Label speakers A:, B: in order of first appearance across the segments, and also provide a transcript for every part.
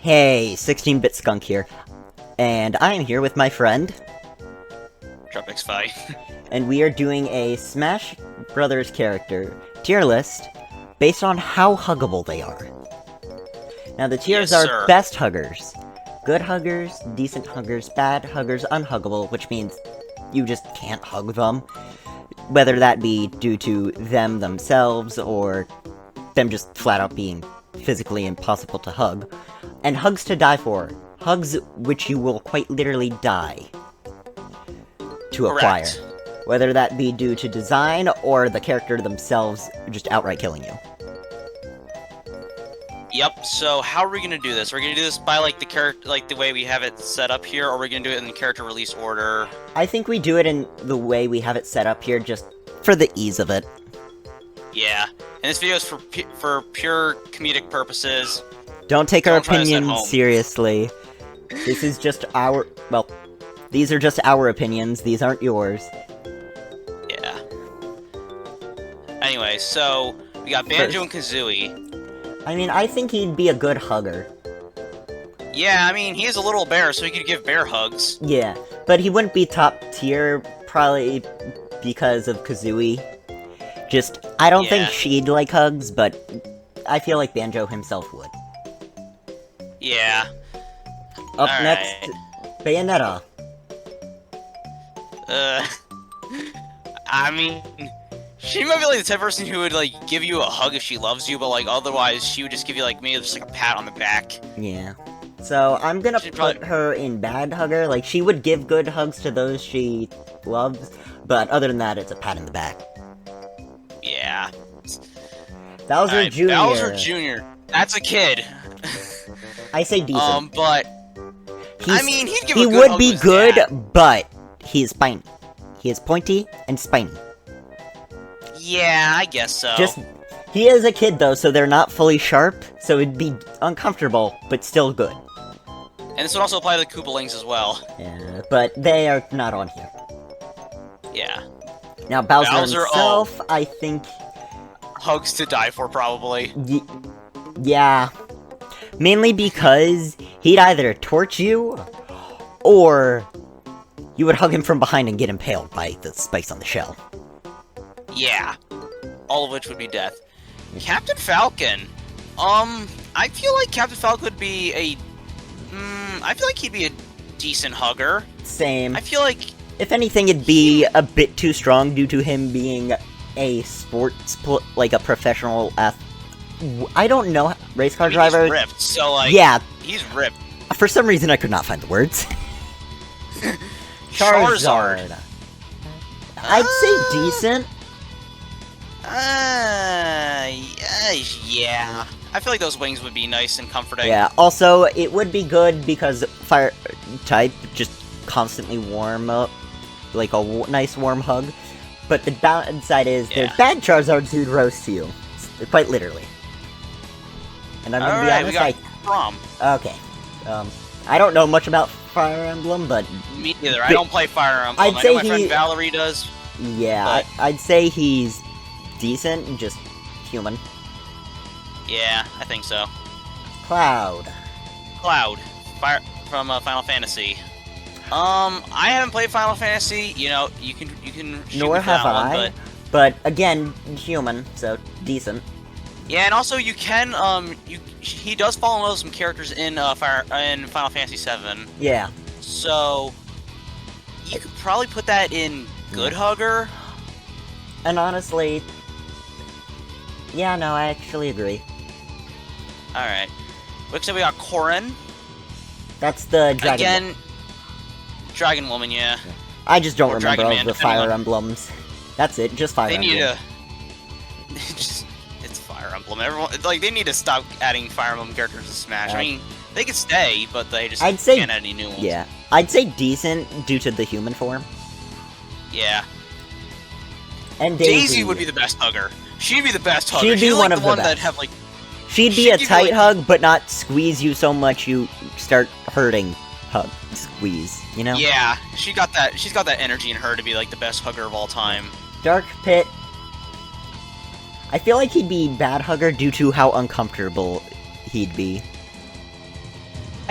A: Hey, 16-bit skunk here, and I am here with my friend,
B: Tropixify.
A: and we are doing a Smash Brothers character tier list based on how huggable they are. Now the tiers
B: Yes,
A: are
B: sir.
A: best huggers, good huggers, decent huggers, bad huggers, unhuggable, which means you just can't hug them, whether that be due to them themselves or them just flat out being physically impossible to hug, and hugs to die for. Hugs which you will quite literally die to acquire.
B: Correct.
A: Whether that be due to design or the character themselves just outright killing you.
B: Yep. So how are we gonna do this? We're gonna do this by like the character, like the way we have it set up here, or we're gonna do it in the character release order.
A: I think we do it in the way we have it set up here, just for the ease of it.
B: Yeah. And this video is for pure comedic purposes.
A: Don't take our
B: Don't try this at
A: opinions
B: home.
A: seriously. This is just our... well, these are just our opinions, these aren't yours.
B: Yeah. Anyway, so we got Banjo and Kazooie.
A: I mean, I think he'd be a good hugger.
B: Yeah, I mean, he is a little bear, so he could give bear hugs.
A: Yeah, but he wouldn't be top tier, probably because of Kazooie. Just, I don't think
B: Yeah.
A: she'd like hugs, but I feel like Banjo himself would.
B: Yeah.
A: Up
B: Alright.
A: next, Bayonetta.
B: I mean, she might be like the type of person who would like give you a hug if she loves you, but like otherwise she would just give you like maybe just like a pat on the back.
A: Yeah. So, I'm gonna
B: She'd
A: put
B: probably-
A: her in bad hugger. Like, she would give good hugs to those she loves, but other than that, it's a pat in the back.
B: Yeah.
A: Bowser
B: Alright,
A: Jr.
B: Bowser Jr. That's a kid.
A: I say decent.
B: But I
A: He's-
B: mean, he'd give
A: he
B: a good
A: would
B: hug
A: be
B: to his
A: good,
B: dad.
A: but he is spiny. He is pointy and spiny.
B: Yeah, I guess so.
A: Just, he is a kid though, so they're not fully sharp, so it'd be uncomfortable, but still good.
B: And this would also apply to the Koopalings as well.
A: Yeah, but they are not on here.
B: Yeah.
A: Now, Bowser,
B: Bowser,
A: himself, I think,
B: Hugs to die for, probably.
A: yeah. Mainly because he'd either torch you, or you would hug him from behind and get impaled by the spikes on the shell.
B: Yeah. All of which would be death. Captain Falcon. I feel like Captain Falcon would be a... I feel like he'd be a decent hugger.
A: Same.
B: I feel like...
A: If anything, it'd be a bit too strong due to him being a like a professional I don't know, race car
B: I mean,
A: driver.
B: he's ripped, so like...
A: Yeah,
B: He's ripped.
A: for some reason I could not find the words.
B: Charizard.
A: I'd say decent.
B: Yeah. I feel like those wings would be nice and comforting.
A: Yeah, also, it would be good because fire type just constantly warm up, like a nice warm hug. But the downside is there's
B: Yeah.
A: bad Charizards who'd roast you. Quite literally. And I'm gonna be
B: Alright, we
A: honest,
B: got Crom.
A: okay. I don't know much about Fire Emblem, but
B: Me neither. I don't play Fire Emblem.
A: I'd
B: I
A: say
B: know my friend
A: he-
B: Valerie does.
A: yeah,
B: But-
A: I'd say he's decent and just human.
B: Yeah, I think so.
A: Cloud.
B: Cloud. Fire from Final Fantasy. I haven't played Final Fantasy. You know, you can shoot
A: Nor
B: me for
A: have
B: that one,
A: I. But again, human, so decent.
B: yeah, and also you can he does fall in love with some characters in Final Fantasy VII.
A: Yeah.
B: So you could probably put that in good hugger.
A: And honestly, yeah, no, I actually agree.
B: All right. Looks like we got Corrin
A: That's the dragon.
B: again. Dragon Woman, yeah.
A: I just don't
B: or
A: remember
B: Dragon
A: all
B: Man,
A: the
B: depending
A: Fire
B: on-
A: Emblems. That's it, just Fire
B: They
A: Emblem.
B: need to. It's Fire Emblem. Everyone like they need to stop adding Fire Emblem characters to Smash. I mean, they could stay, but they just
A: I'd say-
B: can't add any new ones.
A: Yeah, I'd say decent due to the human form.
B: Yeah.
A: And
B: Daisy would be the best hugger. She'd be the best hugger.
A: She'd be
B: She's
A: one
B: like
A: of
B: the
A: the
B: one that
A: best.
B: have like.
A: She'd be
B: she'd
A: a
B: give you,
A: tight
B: like-
A: hug, but not squeeze you so much you start hurting. Hug, squeeze, you know?
B: Yeah, she got that. She's got that energy in her to be like the best hugger of all time.
A: Dark Pit. I feel like he'd be bad hugger due to how uncomfortable he'd be.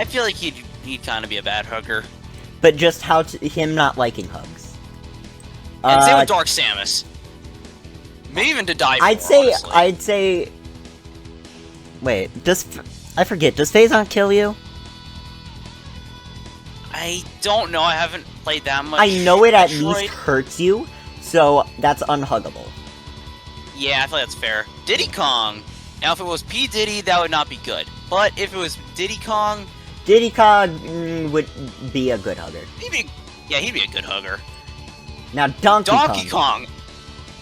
B: I feel like he'd kind of be a bad hugger.
A: But just him not liking hugs.
B: And same with Dark Samus. Maybe even to die for, honestly.
A: I'd say... Wait, I forget, does Phazon kill you?
B: I don't know, I haven't played that much.
A: I know it at
B: Metroid.
A: least hurts you, so that's unhuggable.
B: Yeah, I feel like that's fair. Diddy Kong. Now, if it was P. Diddy, that would not be good. But if it was Diddy Kong...
A: Diddy Kong would be a good hugger.
B: he'd be a good hugger.
A: Now, Donkey
B: Kong.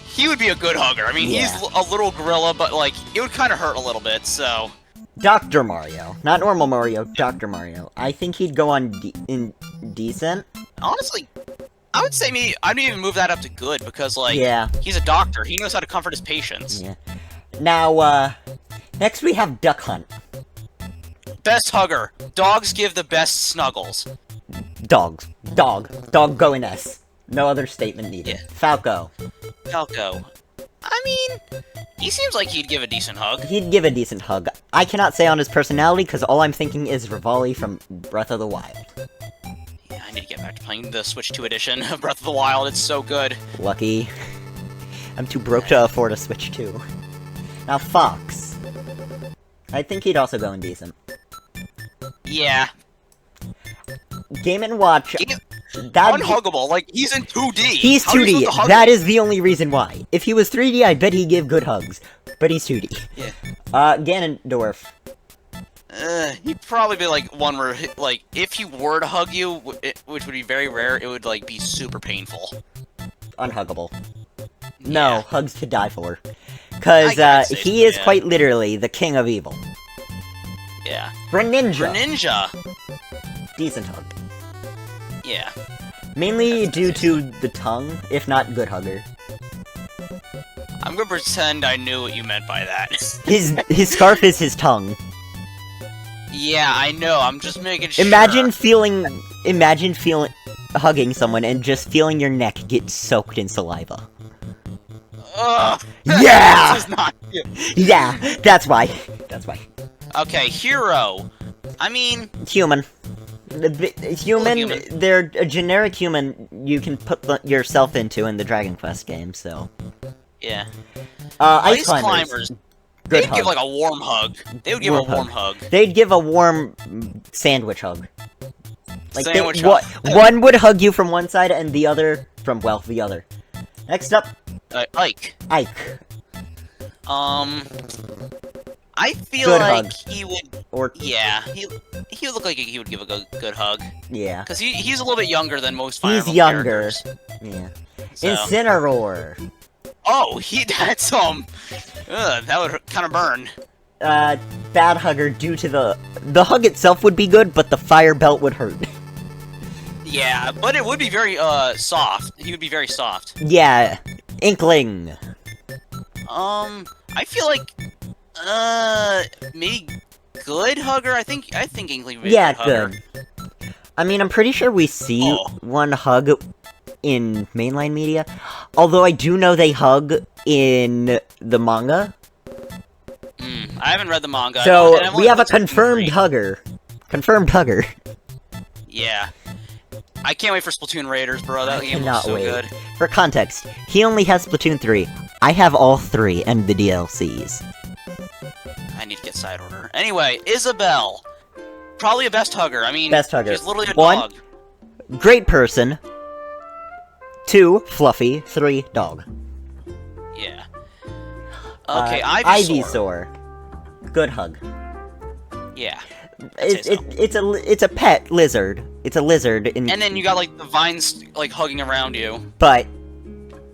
B: He would be a good hugger. I mean,
A: Yeah.
B: he's a little gorilla, but, like, it would kind of hurt a little bit, so...
A: Dr. Mario. Not normal Mario, Dr. Mario. I think he'd go on decent.
B: Honestly, I would say I'd even move that up to good, because, like,
A: Yeah.
B: he's a doctor. He knows how to comfort his patients.
A: Yeah. Now, next we have Duck Hunt.
B: Best hugger. Dogs give the best snuggles.
A: Dog going S. No other statement needed.
B: Yeah.
A: Falco.
B: Falco. I mean, he seems like he'd give a decent hug.
A: He'd give a decent hug. I cannot say on his personality, because all I'm thinking is Rivali from Breath of the Wild.
B: Yeah, I need to get back to playing the Switch 2 edition of Breath of the Wild. It's so good.
A: Lucky. I'm too broke to afford a Switch 2. Now, Fox. I think he'd also go in decent.
B: Yeah.
A: Game & Watch... That
B: unhuggable, like, he's in 2D.
A: He's
B: How are you
A: 2D,
B: supposed to hug
A: that
B: him?
A: is the only reason why. If he was 3D, I bet he'd give good hugs. But he's 2D.
B: Yeah.
A: Ganondorf.
B: He'd probably be, like, one where, like, if he were to hug you, which would be very rare, it would, like, be super painful.
A: Unhuggable.
B: Yeah.
A: No, hugs to die for. Cause, he is quite literally the king of evil.
B: Yeah.
A: Greninja.
B: Greninja.
A: Decent hug.
B: Yeah.
A: Mainly due to the tongue, if not good hugger.
B: I'm gonna pretend I knew what you meant by that.
A: His scarf is his tongue.
B: Yeah, I know, I'm just making sure.
A: Imagine hugging someone and just feeling your neck get soaked in saliva.
B: Ugh.
A: Yeah!
B: This is not good.
A: Yeah, that's why. That's why.
B: Okay, hero. I mean...
A: Human. Human,
B: Human.
A: they're a generic human you can put yourself into in the Dragon Quest game, so...
B: Yeah.
A: Ice climbers. Good
B: They'd
A: hug.
B: give, like, a warm hug. They would give a warm hug.
A: They'd give a warm sandwich hug. Like,
B: Sandwich hug.
A: One would hug you from one side and the other from, well, the other. Next up...
B: Ike.
A: Ike.
B: I feel
A: Good
B: like
A: hug.
B: he would...
A: Or...
B: Yeah, he would look like he would give a good hug.
A: Yeah.
B: Because he's a little bit younger than most Fire
A: He's
B: Emblem
A: younger.
B: characters.
A: Yeah.
B: So.
A: Incineroar.
B: Oh, that's, that would kind of burn.
A: Bad hugger due to the hug itself would be good, but the fire belt would hurt.
B: Yeah, but it would be very, soft. He would be very soft.
A: Yeah. Inkling.
B: I feel like, maybe good hugger? I think Inkling would be
A: Yeah,
B: a good hugger.
A: good. I mean, I'm pretty sure we see one hug in mainline media, although I do know they hug in the manga.
B: I haven't read the manga.
A: So, we have a confirmed hugger. Confirmed hugger.
B: Yeah. I can't wait for Splatoon Raiders, bro. That game looks so good.
A: For context, he only has Splatoon 3. I have all 3 and the DLCs.
B: I need to get side order. Anyway, Isabelle. Probably a best hugger. I mean,
A: Best hugger.
B: she's literally a
A: 1,
B: dog.
A: great person. 2, fluffy. 3, dog.
B: Yeah. Okay, Ivysaur.
A: Ivysaur. Good hug.
B: Yeah.
A: It's a pet lizard. It's a lizard in...
B: And then you got, like, the vines, like, hugging around you.
A: But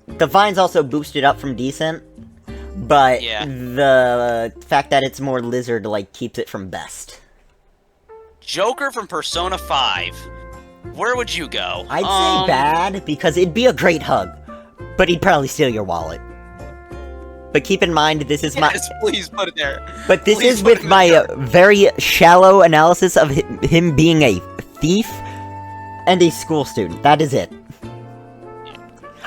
A: the vines also boosted up from decent. But
B: Yeah.
A: the fact that it's more lizard, like, keeps it from best.
B: Joker from Persona 5. Where would you go?
A: I'd say bad, because it'd be a great hug. But he'd probably steal your wallet. But keep in mind, this is
B: Yes, please put it there.
A: But this
B: Please
A: is
B: put
A: with
B: him in
A: my
B: there.
A: very shallow analysis of him being a thief and a school student. That is it.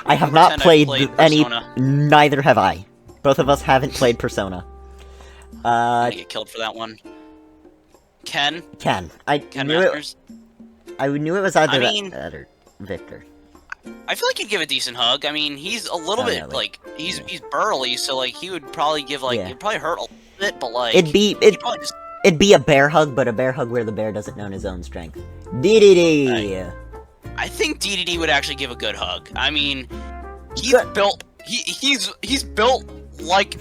A: I have not
B: Pretend
A: played,
B: I've
A: any.
B: Persona.
A: Neither have I. Both of us haven't played Persona.
B: I'm gonna get killed for that one. Ken.
A: Ken. I
B: Ken
A: knew
B: Masters.
A: I knew it was either
B: I mean-
A: that or Victor.
B: I feel like he'd give a decent hug. I mean, he's a little
A: Oh,
B: bit
A: yeah,
B: like he's burly, so like he would probably give like
A: Yeah.
B: it'd probably hurt a little bit, but like
A: It'd
B: he'd probably just
A: be a bear hug, but a bear hug where the bear doesn't know his own strength. DDD.
B: I think DDD would actually give a good hug. I mean, he's
A: Good.
B: built. He's built like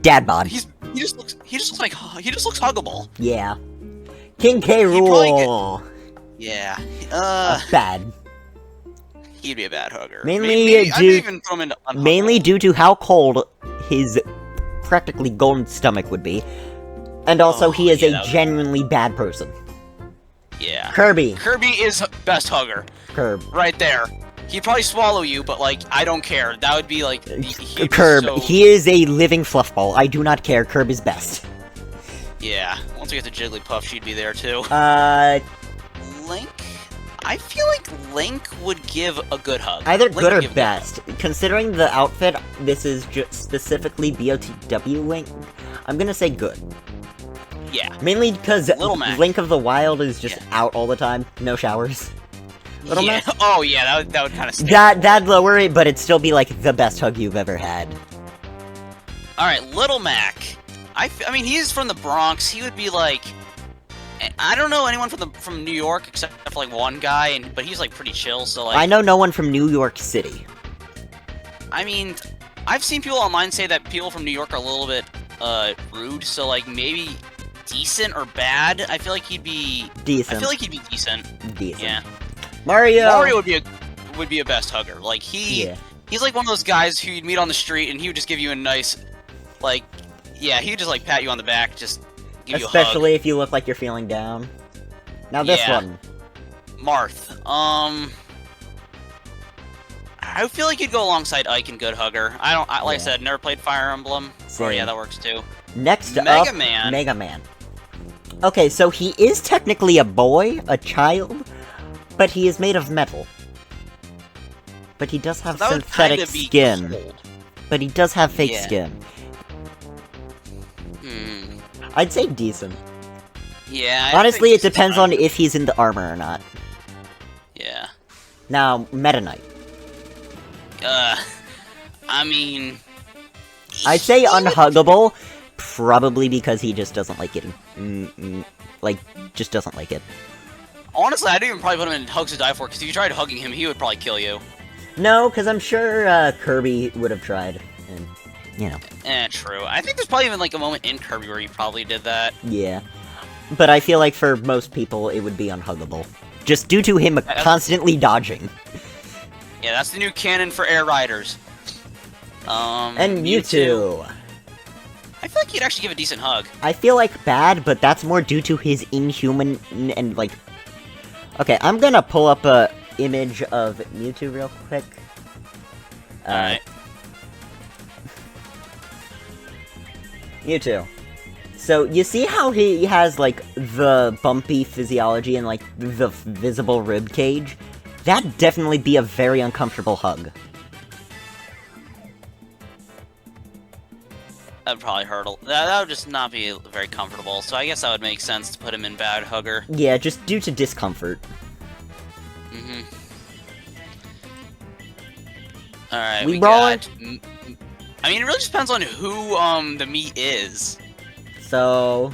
A: Dad bod.
B: he just looks huggable.
A: Yeah. King K
B: He'd probably
A: rule.
B: Yeah.
A: Bad.
B: He'd be a bad hugger.
A: Mainly
B: Maybe, I'd
A: due-
B: even throw him into unhuggable.
A: Mainly due to how cold his practically golden stomach would be. And also,
B: Oh,
A: he is
B: yeah,
A: a
B: that would-
A: genuinely bad person.
B: Yeah.
A: Kirby.
B: Kirby is best hugger
A: Curb.
B: right there. He'd probably swallow you, but like I don't care. That would be like he'd be
A: Curb.
B: so-
A: He is a living fluffball. I do not care. Curb is best.
B: Yeah. Once we get to Jigglypuff, she'd be there too. Link. I feel like Link would give a good hug.
A: Either
B: Link
A: good
B: would
A: or
B: give a
A: best. Considering the outfit, this is just specifically BOTW Link. I'm gonna say good.
B: Yeah.
A: Mainly because
B: Little Mac.
A: Link of the Wild is just
B: Yeah.
A: out all the time. No showers. Little
B: yeah.
A: Mac?
B: Oh yeah, that would kind of.
A: That'd lower it, but it'd still be like the best hug you've ever had.
B: All right, Little Mac. I mean, he's from the Bronx. He would be like. I don't know anyone from New York except for like one guy, but he's like pretty chill. So like.
A: I know no one from New York City.
B: I mean, I've seen people online say that people from New York are a little bit rude. So like maybe decent or bad. I feel like he'd be.
A: Decent.
B: I feel like he'd be decent.
A: Decent.
B: Yeah.
A: Mario.
B: Mario would be a best hugger. Like
A: Yeah.
B: he's like one of those guys who you'd meet on the street and he would just give you a nice, like, yeah, he would just like pat you on the back, just give you a hug.
A: Especially if you look like you're feeling down. Now this
B: Yeah.
A: one.
B: Marth. I feel like he'd go alongside Ike and Good Hugger. Like I
A: Yeah.
B: said, never played Fire Emblem. Or
A: Same.
B: yeah, that works too.
A: Next
B: Mega
A: up,
B: Man.
A: Mega Man. Okay, so he is technically a boy, a child, but he is made of metal. But he does have
B: So that would
A: synthetic
B: kinda be
A: skin.
B: cold.
A: But he does have fake
B: Yeah.
A: skin.
B: Hmm.
A: I'd say decent.
B: Yeah. I
A: Honestly,
B: think
A: it depends on if he's in the armor or not.
B: Yeah.
A: Now, Meta Knight.
B: I mean.
A: I'd say
B: he would-
A: unhuggable, probably because he just doesn't like getting, just doesn't like it.
B: Honestly, I'd even probably put him in Hugs to Die For, because if you tried hugging him, he would probably kill you.
A: No, because I'm sure Kirby would have tried, and you know,
B: True. I think there's probably even like a moment in Kirby where he probably did that.
A: yeah. But I feel like for most people, it would be unhuggable, just due to him constantly dodging.
B: Yeah, that's the new canon for Air Riders.
A: And Mewtwo.
B: I feel like he'd actually give a decent hug.
A: I feel like bad, but that's more due to his inhuman and like. Okay, I'm gonna pull up a image of Mewtwo real quick.
B: Alright.
A: Mewtwo. So, you see how he has, like, the bumpy physiology and, like, the visible rib cage? That'd definitely be a very uncomfortable hug.
B: That'd probably hurt that would just not be very comfortable, so I guess that would make sense to put him in Bad Hugger.
A: Yeah, just due to discomfort.
B: Mm-hmm. Alright,
A: We
B: we
A: rolling?
B: got... I mean, it really just depends on who, the meat is.
A: So,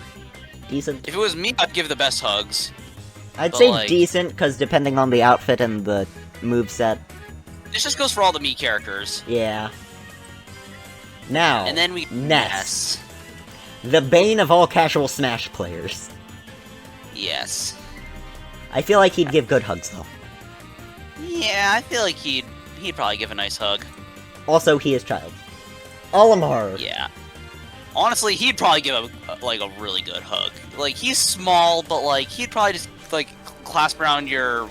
A: decent.
B: If it was me, I'd give the best hugs.
A: I'd
B: but,
A: say
B: like-
A: decent, because depending on the outfit and the moveset,
B: This just goes for all the meat characters.
A: yeah. Now,
B: And then we...
A: Ness. The bane of all casual Smash players.
B: Yes.
A: I feel like he'd give good hugs, though.
B: Yeah, I feel like he'd probably give a nice hug.
A: Also, he is child. Olimar.
B: Yeah. Honestly, he'd probably give a really good hug. Like, he's small, but like he'd probably just like clasp around your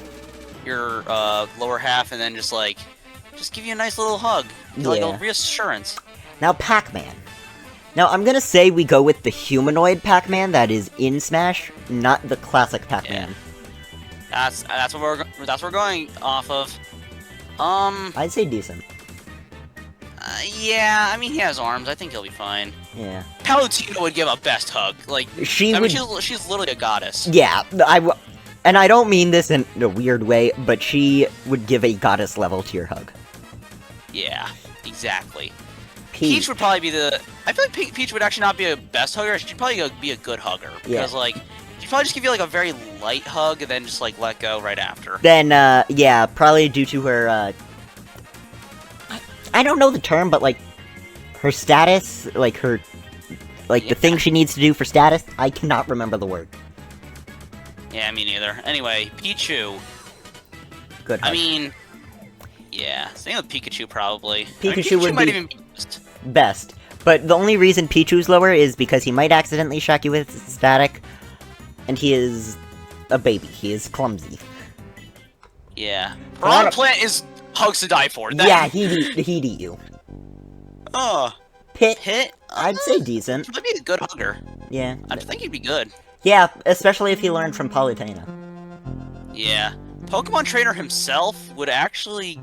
B: lower half and then just give you a nice little hug. Like
A: Yeah.
B: a reassurance.
A: Now, Pac-Man. Now, I'm gonna say we go with the humanoid Pac-Man that is in Smash, not the classic Pac-Man.
B: That's what we're going off of.
A: I'd say decent.
B: Yeah, I mean, he has arms. I think he'll be fine.
A: Yeah.
B: Palutena would give a best hug. Like,
A: She
B: I
A: would...
B: mean, she's literally a goddess.
A: Yeah, and I don't mean this in a weird way, but she would give a goddess level to your hug.
B: Yeah, exactly. Peach would probably be the... I feel like Peach would actually not be a best hugger. She'd probably be a good hugger. Because, like, she'd probably just give you, like, a very light hug and then just, like, let go right after.
A: Then, yeah, probably due to her, I don't know the term, but, like, her status, like, her... Like, the thing she needs to do for status, I cannot remember the word.
B: Yeah, me neither. Anyway, Pichu.
A: Good hug.
B: I mean... Yeah, same with Pikachu, probably.
A: Pikachu would
B: might
A: be
B: even be
A: best. But the only reason Pichu's lower is because he might accidentally shock you with static, and he is a baby. He is clumsy.
B: Yeah. Piranha Plant is hugs to die for.
A: Yeah, he'd eat you. Pit? I'd say decent.
B: He'd be a good hugger.
A: Yeah.
B: I think he'd be good.
A: Yeah, especially if he learned from Palutena.
B: Yeah. Pokemon Trainer himself would actually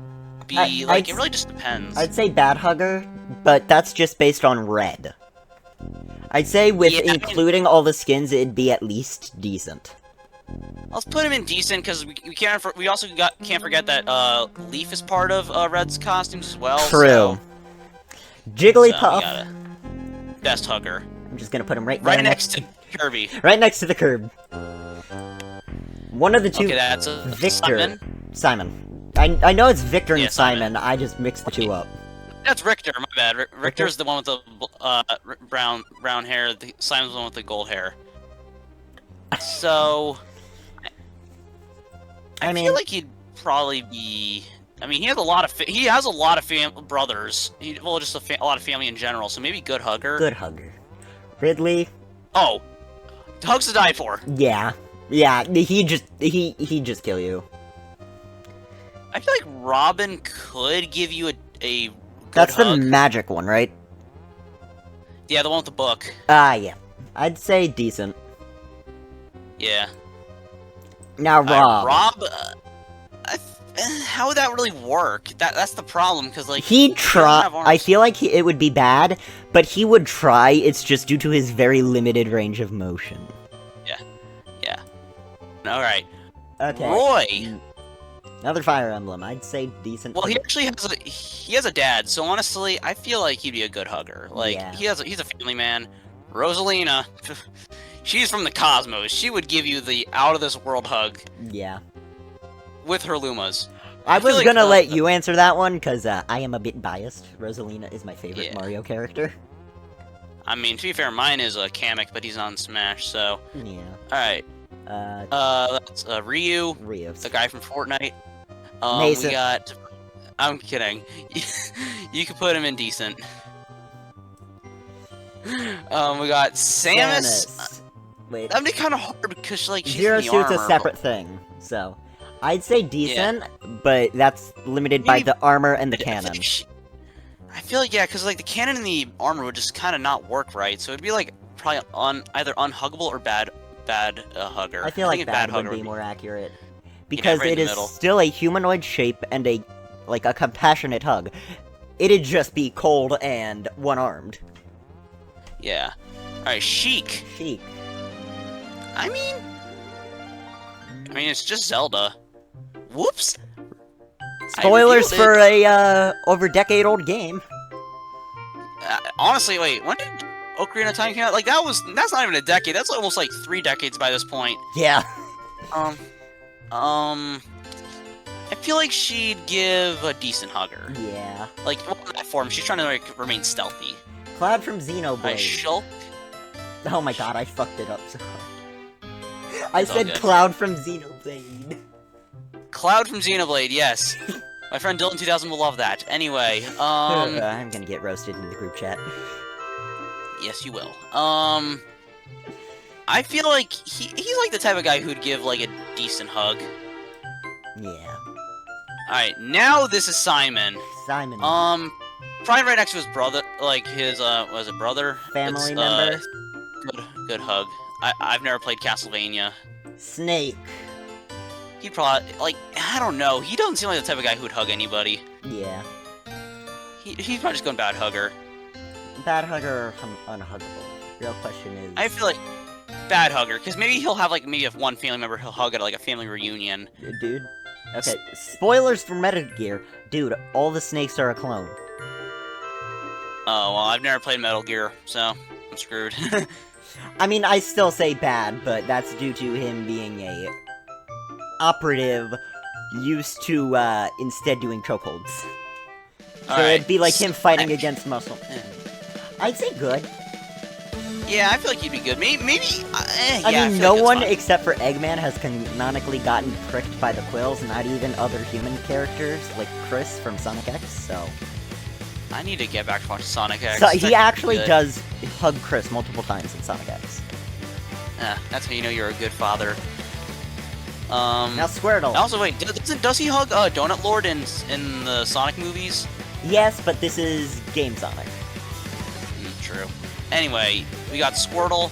B: be, it really just depends.
A: I'd say bad hugger, but that's just based on red. I'd say with including all the skins, it'd be at least decent.
B: Let's put him in decent, because we also can't forget that Leaf is part of Red's costumes as well.
A: True.
B: So,
A: Jigglypuff.
B: Best hugger.
A: I'm just gonna put him right
B: next to Kirby.
A: Right next to the curb. One of the two.
B: Okay, that's
A: Victor. Simon. I know it's Victor and Simon. I just mixed the two up.
B: That's Richter. My bad. Richter's the one with the brown hair. Simon's the one with the gold hair. So, I feel like he'd probably be. I mean, he has a lot of brothers. Just a lot of family in general. So maybe good hugger.
A: Good hugger. Ridley.
B: Oh, hugs to die for.
A: Yeah. Yeah, he'd just kill you.
B: I feel like Robin could give you a good
A: That's
B: hug.
A: the magic one, right?
B: Yeah, the one with the book.
A: Yeah. I'd say decent.
B: Yeah.
A: Now, Rob.
B: How would that really work? That's the problem, because, like...
A: He'd try... I feel like it would be bad, but he would try, it's just due to his very limited range of motion. Yeah. Alright. Okay.
B: Roy!
A: Another Fire Emblem. I'd say decent.
B: Well, he actually has a dad, so honestly, I feel like he'd be a good hugger. Like, he's a family man. Rosalina, she's from the cosmos. She would give you the out-of-this-world hug.
A: Yeah.
B: With her Lumas.
A: I was gonna let you answer that one, because I am a bit biased. Rosalina is my favorite Mario character.
B: I mean, to be fair, mine is Kamek, but he's on Smash, so...
A: Yeah.
B: Alright. That's Ryu. The guy from Fortnite.
A: Mason.
B: We got... I'm kidding. You could put him in decent. We got Samus.
A: Wait.
B: That'd be kind of hard, because, like, she's
A: Zero
B: in the
A: Suit's
B: armor,
A: a separate thing, so... I'd say decent, but that's limited by the armor and the cannon.
B: I feel like, because, like, the cannon and the armor would just kind of not work right, so it'd be, like, probably either unhuggable or bad hugger.
A: I feel like bad would be more accurate. Because it is still a humanoid shape and a compassionate hug. It'd just be cold and one-armed.
B: Yeah. Alright, Sheik. I mean, it's just Zelda. Whoops!
A: Spoilers for a, over-decade-old game.
B: Honestly, wait, when did Ocarina of Time came out? Like, that's not even a decade, that's almost like 3 decades by this point.
A: Yeah.
B: I feel like she'd give a decent hugger.
A: Yeah.
B: Like, well, in that form, she's trying to, like, remain stealthy.
A: Cloud from Xenoblade.
B: Shulk.
A: Oh my god, I fucked it up so hard. I said Cloud from Xenoblade.
B: Cloud from Xenoblade, yes. My friend Dylan2000 will love that. Anyway,
A: I'm gonna get roasted in the group chat.
B: Yes, you will. I feel like he's like the type of guy who'd give, like, a decent hug.
A: Yeah.
B: Alright, now this is Simon. Probably right next to his brother, like, his, was it brother?
A: Family member?
B: Good hug. I've never played Castlevania.
A: Snake.
B: He'd probably, like, I don't know. He doesn't seem like the type of guy who'd hug anybody.
A: Yeah.
B: He's probably just going bad hugger.
A: Bad hugger or unhuggable? Real question is...
B: I feel like bad hugger, because maybe he'll have, like, maybe if one family member he'll hug at, like, a family reunion.
A: Dude. Okay, spoilers for Metal Gear. Dude, all the snakes are a clone.
B: Oh, well, I've never played Metal Gear, so I'm screwed.
A: I mean, I still say bad, but that's due to him being a operative used to, instead doing chokeholds. So it'd be like him fighting against muscle. I'd say good.
B: Yeah, I feel like he'd be good. Maybe
A: I mean, no one except for Eggman has canonically gotten pricked by the quills, not even other human characters, like Chris from Sonic X, so...
B: I need to get back to watching Sonic X.
A: So he actually does hug Chris multiple times in Sonic X.
B: That's how you know you're a good father.
A: Now Squirtle.
B: Also, wait, does he hug Donut Lord in the Sonic movies?
A: Yes, but this is Game Sonic.
B: True. Anyway, we got Squirtle.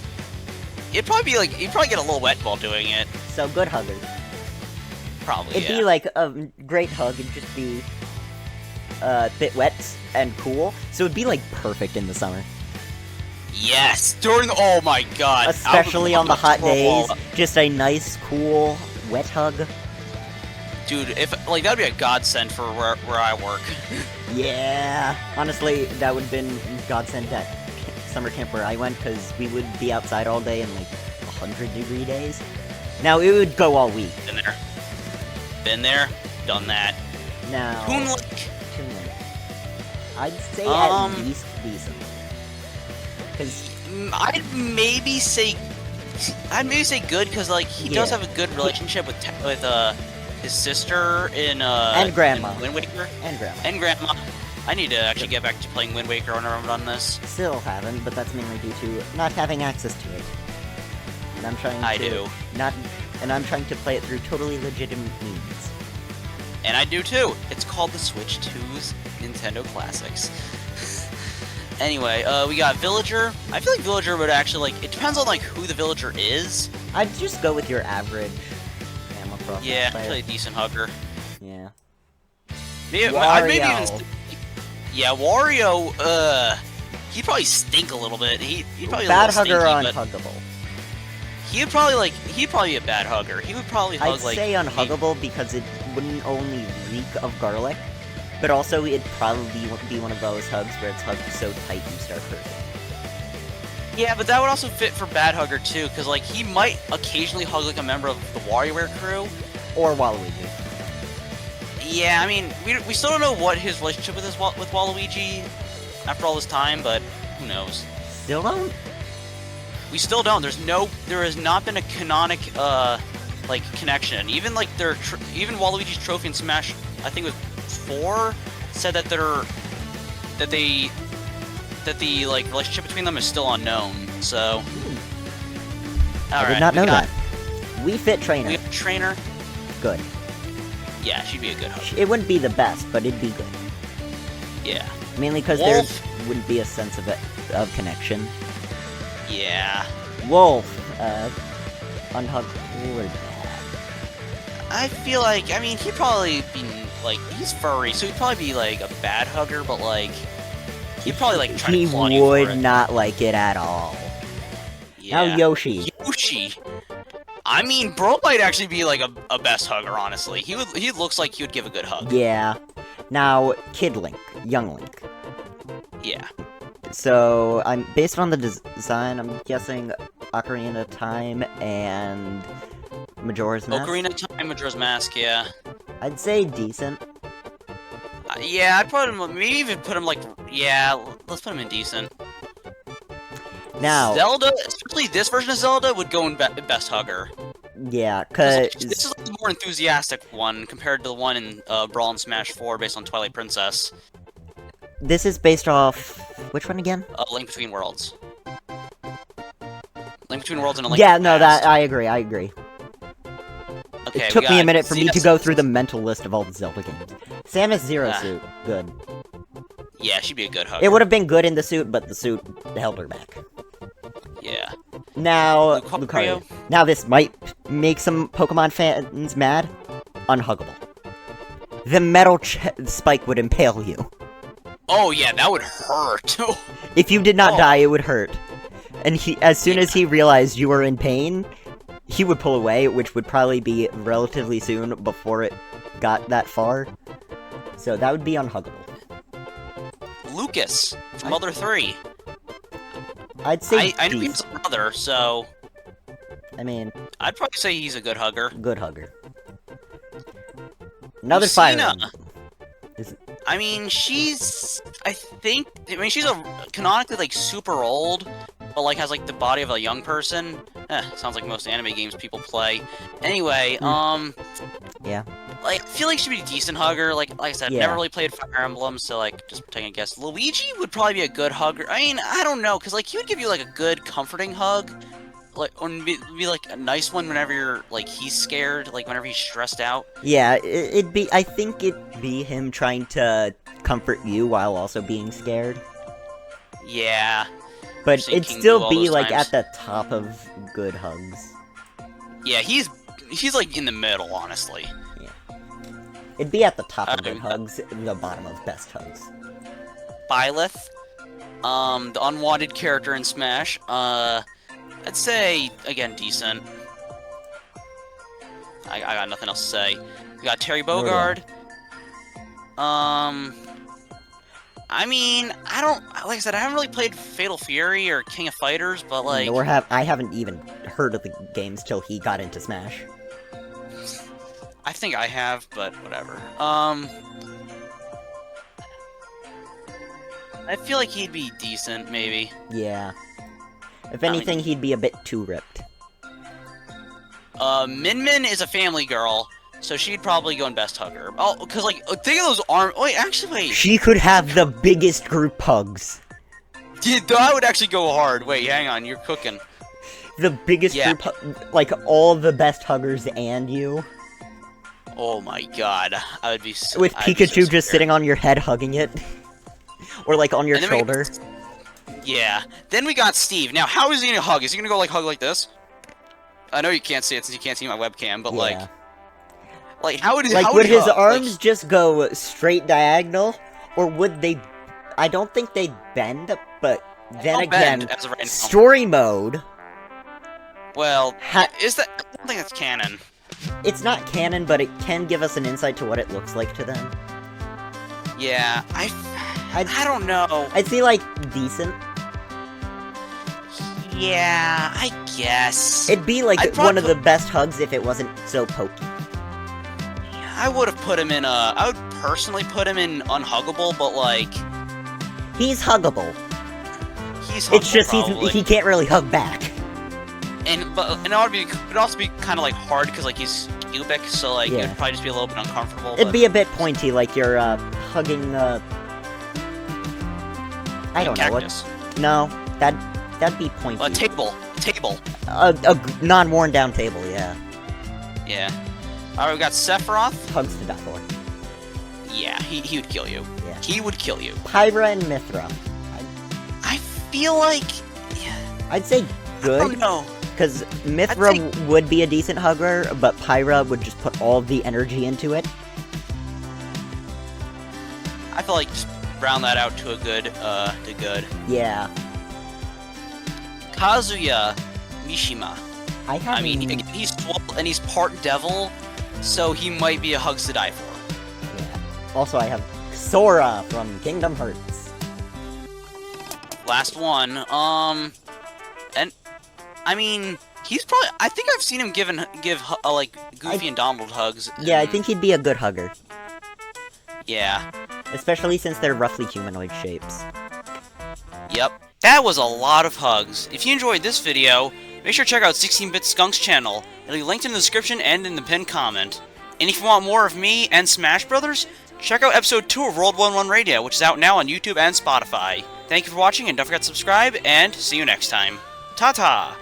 B: He'd probably get a little wet while doing it.
A: So good hugger.
B: Probably.
A: It'd be like a great hug. It'd just be a bit wet and cool. So it'd be like perfect in the summer.
B: Yes, oh my god.
A: Especially on the hot days, just a nice, cool, wet hug.
B: Dude, that'd be a godsend for where I work.
A: Yeah, honestly, that would have been godsend at summer camp where I went, because we would be outside all day in like 100-degree days. Now, it would go all week.
B: Been there, done that.
A: Now,
B: Toon Link.
A: I'd say at least decent. Because
B: I'd maybe say good, because like he does have a good relationship with his sister in
A: and grandma.
B: in Wind Waker.
A: And grandma.
B: I need to actually get back to playing Wind Waker whenever I'm done this.
A: Still haven't, but that's mainly due to not having access to it. And I'm trying I'm trying to play it through totally legitimate means.
B: And I do too. It's called the Switch 2's Nintendo Classics. Anyway, we got Villager. I feel like Villager would actually, like, it depends on, like, who the Villager is.
A: I'd just go with your average Animal Crossing player.
B: Actually a decent hugger.
A: Yeah.
B: Wario. Wario, he'd probably stink a little bit. He'd probably
A: bad
B: be a little
A: hugger
B: stinky,
A: unhuggable.
B: He'd probably be a bad hugger. He would probably hug,
A: I'd say unhuggable because it wouldn't only reek of garlic, but also it'd probably be one of those hugs where it's hugged so tight you start hurting.
B: Yeah, but that would also fit for bad hugger too, because like he might occasionally hug like a member of the WarioWare crew.
A: Or Waluigi.
B: Yeah, I mean, we still don't know what his relationship with Waluigi after all this time, but who knows?
A: Still don't?
B: We still don't. There has not been a canonic, like, connection. Even, like, even Waluigi's trophy in Smash, I think it was 4, said that the, like, relationship between them is still unknown, so...
A: I did not know that. Wii Fit Trainer.
B: Wii Fit Trainer.
A: Good.
B: Yeah, she'd be a good hug.
A: It wouldn't be the best, but it'd be good.
B: Yeah.
A: Mainly because there wouldn't be a sense of connection.
B: Yeah.
A: Wolf, unhuggable or bad?
B: I feel like, I mean, he'd probably be, like, he's furry, so he'd probably be, like, a bad hugger, but, like, he'd probably, like, try to claw you for it.
A: He would not like it at all.
B: Yeah.
A: Now Yoshi.
B: I mean, bro might actually be, like, a best hugger, honestly. He looks like he would give a good hug.
A: Yeah. Now, Kid Link. Young Link.
B: Yeah.
A: So, based on the design, I'm guessing Ocarina of Time and Majora's Mask.
B: Ocarina of Time, Majora's Mask, yeah.
A: I'd say decent.
B: Yeah, I'd put him, maybe even put him, like, yeah, let's put him in decent.
A: Now...
B: Zelda, especially this version of Zelda, would go in best hugger.
A: Yeah, cause...
B: This is like the more enthusiastic one compared to the one in Brawl and Smash 4 based on Twilight Princess.
A: This is based off... which one again?
B: Link Between Worlds. Link Between Worlds and a Link
A: Yeah,
B: to the
A: no,
B: Past.
A: I agree.
B: Okay,
A: it took me a minute for me to go through the mental list of all the Zelda games. Samus Zero Suit, good.
B: Yeah, she'd be a good hugger.
A: It would have been good in the suit, but the suit held her back.
B: Yeah.
A: Now,
B: Lucario.
A: Now this might make some Pokemon fans mad. Unhuggable. The metal spike would impale you.
B: Oh yeah, that would hurt.
A: If you did not
B: Oh.
A: die, it would hurt. And as soon as he realized you were in pain, he would pull away, which would probably be relatively soon before it got that far. So that would be unhuggable.
B: Lucas from Mother 3.
A: I'd say
B: I knew he was
A: decent.
B: a mother, so
A: I mean,
B: I'd probably say he's a good hugger.
A: good hugger. Another fire
B: Lucina.
A: emblem.
B: I mean, she's she's a canonically like super old, but like has like the body of a young person. Sounds like most anime games people play. Anyway,
A: Yeah.
B: like I feel like she'd be a decent hugger. Like I said,
A: Yeah.
B: never really played Fire Emblem, so like just taking a guess. Luigi would probably be a good hugger. I mean, I don't know, cause like he would give you like a good comforting hug, like or be like a nice one whenever you're like he's scared, like whenever he's stressed out.
A: Yeah, it'd be. I think it'd be him trying to comfort you while also being scared.
B: Yeah.
A: But
B: seen
A: it'd
B: King
A: still
B: Boo all
A: be
B: those
A: like
B: times.
A: at the top of good hugs.
B: Yeah, he's like in the middle, honestly.
A: It'd be at the top of
B: I
A: good
B: mean,
A: hugs, the bottom of best hugs.
B: Byleth, the unwanted character in Smash. I'd say again decent. I got nothing else to say. We got Terry Bogard. I mean, like I said, I haven't really played Fatal Fury or King of Fighters, but like,
A: I haven't even heard of the games till he got into Smash.
B: I think I have, but whatever. I feel like he'd be decent, maybe.
A: Yeah. If
B: I mean-
A: anything, he'd be a bit too ripped.
B: Min Min is a family girl, so she'd probably go in best hugger. Oh, because like, think of those arms. Wait, actually, wait.
A: She could have the biggest group hugs.
B: Yeah, that would actually go hard. Wait, hang on, you're cooking.
A: The biggest
B: Yeah.
A: like all the best huggers and you.
B: Oh my god, I would be so,
A: With
B: I'd be so
A: Pikachu just
B: scared.
A: sitting on your head hugging it. Or like on your
B: And then we-
A: shoulder.
B: Yeah. Then we got Steve. Now, how is he gonna hug? Is he gonna go like hug like this? I know you can't see it since you can't see my webcam, but like how would
A: Like,
B: how
A: would
B: he
A: his
B: hug?
A: arms
B: Like,
A: just go straight diagonal? Or would they... I don't think they'd bend, but then
B: don't
A: again,
B: bend as of right now.
A: story mode,
B: Well,
A: Ha-
B: is that? I don't think that's canon.
A: it's not canon, but it can give us an insight to what it looks like to them.
B: Yeah, I
A: I'd-
B: don't know.
A: I'd say, like, decent.
B: Yeah, I guess.
A: It'd be, like,
B: I'd probably
A: one of the best hugs if it wasn't so pokey.
B: I would have put him in I would personally put him in unhuggable, but like
A: He's huggable.
B: he's huggable
A: It's just
B: probably.
A: he can't really hug back.
B: and it'd also be kind of like hard because like he's cubic, so like
A: Yeah.
B: it'd probably just be a little bit uncomfortable.
A: It'd
B: but-
A: be a bit pointy, like you're, hugging, I don't know what...
B: cactus.
A: No, that'd be pointy.
B: A table.
A: A non-worn down table, yeah.
B: Yeah. Alright, we got Sephiroth.
A: Hugs to die for.
B: Yeah, he would kill you.
A: Yeah.
B: He would kill you.
A: Pyra and Mithra.
B: I feel like
A: I'd say
B: I don't
A: good,
B: know.
A: because Mithra
B: I'd
A: would be a decent hugger, but Pyra would just put all the energy into it.
B: I feel like just round that out to a good to good.
A: Yeah.
B: Kazuya Mishima.
A: I haven't...
B: I mean, again, he's swole and he's part devil, so he might be a hugs to die for.
A: Yeah. Also, I have Sora from Kingdom Hearts.
B: Last one. And I mean, he's probably. I think I've seen him give like Goofy and Donald hugs.
A: Yeah, I
B: and-
A: think he'd be a good hugger.
B: Yeah.
A: Especially since they're roughly humanoid shapes.
B: Yep. That was a lot of hugs. If you enjoyed this video, make sure to check out 16-Bit Skunk's channel. It'll be linked in the description and in the pinned comment. And if you want more of me and Smash Brothers, check out episode 2 of World 1-1 Radio, which is out now on YouTube and Spotify. Thank you for watching, and don't forget to subscribe, and see you next time. Ta-ta!